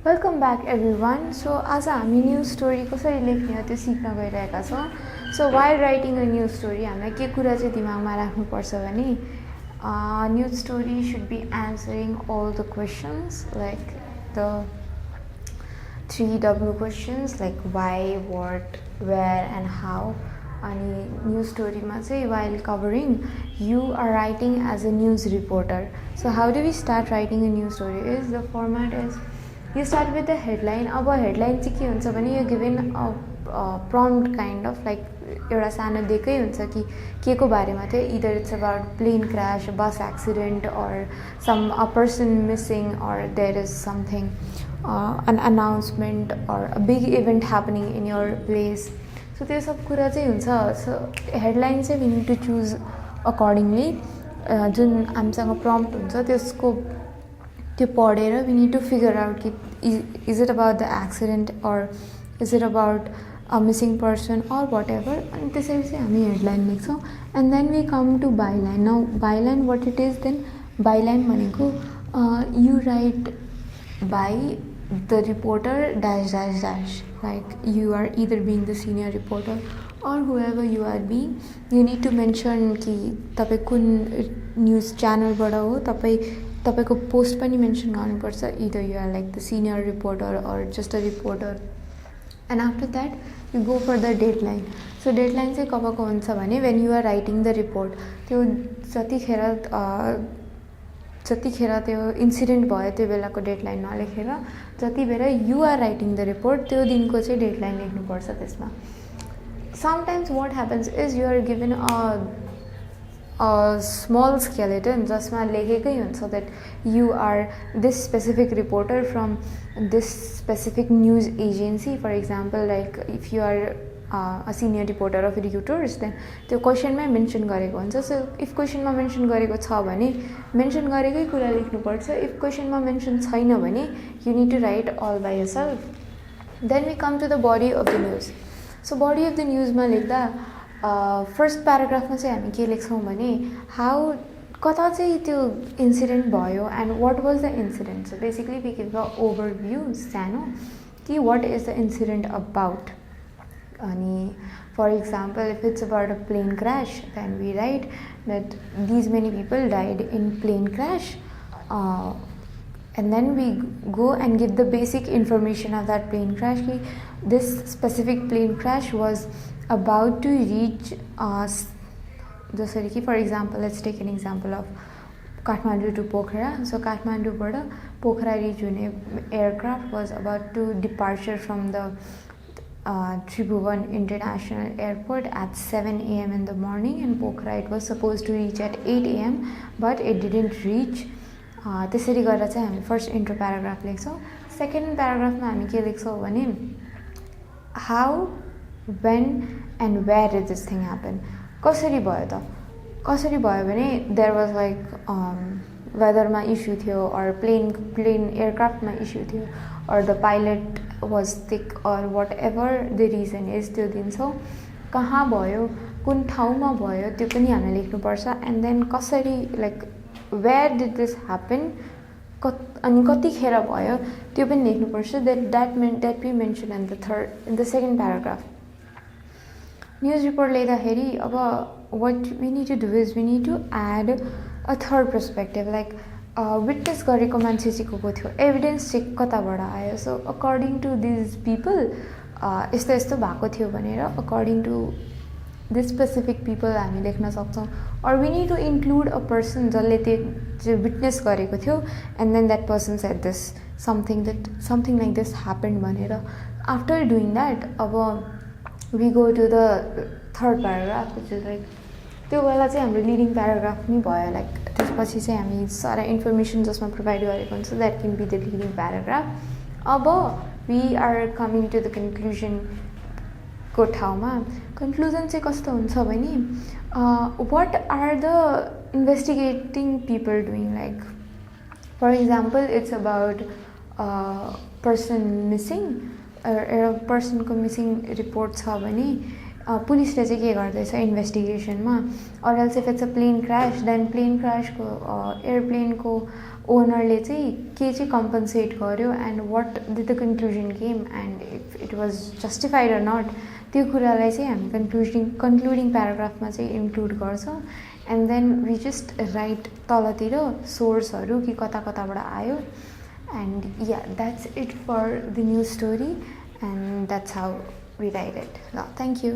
Welcome back everyone. So आज हामी news story कसरी लेख्ने हो त्यो सिक्न गइरहेका छौँ. So while writing a news story हामीलाई के कुरा चाहिँ दिमागमा राख्नुपर्छ भने news story should be answering all the questions like the 3W questions like why, what, where and how. अनि news story मा चाहिँ while covering you are writing as a news reporter. So how do we start writing a news story is the format is you start with the headline. अब headline चाहिँ के हुन्छ भने you given a prompt kind of like एउटा सानो दिएकै हुन्छ कि के को बारेमा थियो. Either it's about plane crash, bus accident or a person missing or there is something an announcement or a big event happening in your place. So त्यो सब कुरा चाहिँ हुन्छ. So headline चाहिँ we need to choose accordingly. जुन हामीसँग prompt हुन्छ त्यसको त्यो पढेर we need to figure out कि is it about the accident or is it about a missing person or whatever. अनि त्यसरी चाहिँ हामी headline लेख्छौँ. And then we come to byline. Now byline what it is then byline भनेको you write by the reporter dash dash dash, like you are either being the senior reporter or whoever you are being. You need to mention कि तपाईँ कुन news च्यानलबाट हो, तपाईको post पनि mention गर्नुपर्छ. either you are like the senior reporter or just a reporter. And after that you go for the deadline. So deadline चाहिँ कबको हुन्छ भने when you are writing the report. त्यो जतिखेर त्यो इन्सिडेन्ट भयो त्यो बेलाको डेडलाइन नलेखेर जति बेला you are writing the report त्यो दिनको चाहिँ डेडलाइन लेख्नुपर्छ त्यसमा. Sometimes what happens is you are given a small skeleton जसमा लेखेकै हुन्छ that you are this specific reporter from this specific news agency. For example, like if you are a senior reporter of Reuters, then त्यो क्वेसनमै mention गरेको हुन्छ. So if क्वेसनमा mention गरेको छ भने mention गरेकै कुरा लेख्नुपर्छ. इफ क्वेसनमा मेन्सन छैन भने you need to write all by yourself. Then we come to the body of the news. So body of the news मा लेख्दा फर्स्ट प्याराग्राफमा चाहिँ हामी के लेख्छौँ भने हाउ कता चाहिँ त्यो इन्सिडेन्ट भयो and what was the incident. So basically we give a overview सानो कि what is the incident about. अनि for example if it's about a plane crash then we write that these many people died in plane crash. And then we go and give the basic information of that plane crash. This specific plane crash was about to reach for example, let's take an example of Kathmandu to Pokhara. So Kathmandu bada Pokhara reach aircraft was about to departure from the Tribhuvan International Airport at 7 a.m. in the morning, and Pokhara it was supposed to reach at 8 a.m. but it didn't reach. त्यसरी गरेर चाहिँ हामी first intro paragraph लेख्छौँ. Second प्याराग्राफमा हामी के लेख्छौँ भने how, when and where did this thing happen. कसरी भयो त, कसरी भयो भने देयर वाज लाइक वेदरमा इस्यु थियो और प्लेन एयरक्राफ्टमा इस्यु थियो or the pilot was sick or whatever the reason is त्यो दिन्छौँ. कहाँ भयो, कुन ठाउँमा भयो त्यो पनि हामीले लेख्नुपर्छ. एन्ड देन कसरी like where did this happen अनि कतिखेर भयो त्यो पनि लेख्नुपर्छ. that we mention in the second paragraph. News report लेख्दाखेरि अब what we need to do is we need to add a third perspective, like witness गरेको मान्छे चाहिँ को थियो, एभिडेन्स चाहिँ कताबाट आयो. So according to these people यस्तो यस्तो भएको थियो भनेर according to this specific people हामी लेख्न सक्छौँ. और we need to include a person जसले त्यो विटनेस गरेको थियो and then that person said this something like this happened भनेर. आफ्टर डुइङ द्याट अब we go to the third paragraph which is like त्यो बेला चाहिँ हाम्रो लिडिङ प्याराग्राफ नै भयो. लाइक त्यसपछि चाहिँ हामी सारा इन्फर्मेसन जसमा प्रोभाइड गरेको हुन्छ that can be the leading paragraph. अब we are coming to the conclusion को ठाउँमा. कन्क्लुजन चाहिँ कस्तो हुन्छ भने what are the investigating people doing. Like for example it's about person missing, एउटा पर्सनको मिसिङ रिपोर्ट छ भने पुलिसले चाहिँ के गर्दैछ इन्भेस्टिगेसनमा. Or else if it's a plane crash then plane क्रासको एयरप्लेनको ओनरले चाहिँ के चाहिँ कम्पन्सेट गर्यो and what did the conclusion came and if it was justified or not त्यो कुरालाई चाहिँ हामी कन्क्लुडिङ प्याराग्राफमा चाहिँ इन्क्लुड गर्छौँ and then we just write तलतिर सोर्सहरू कि कता कताबाट आयो and yeah that's it for the news story and that's how we write it ल थ्याङ्क यू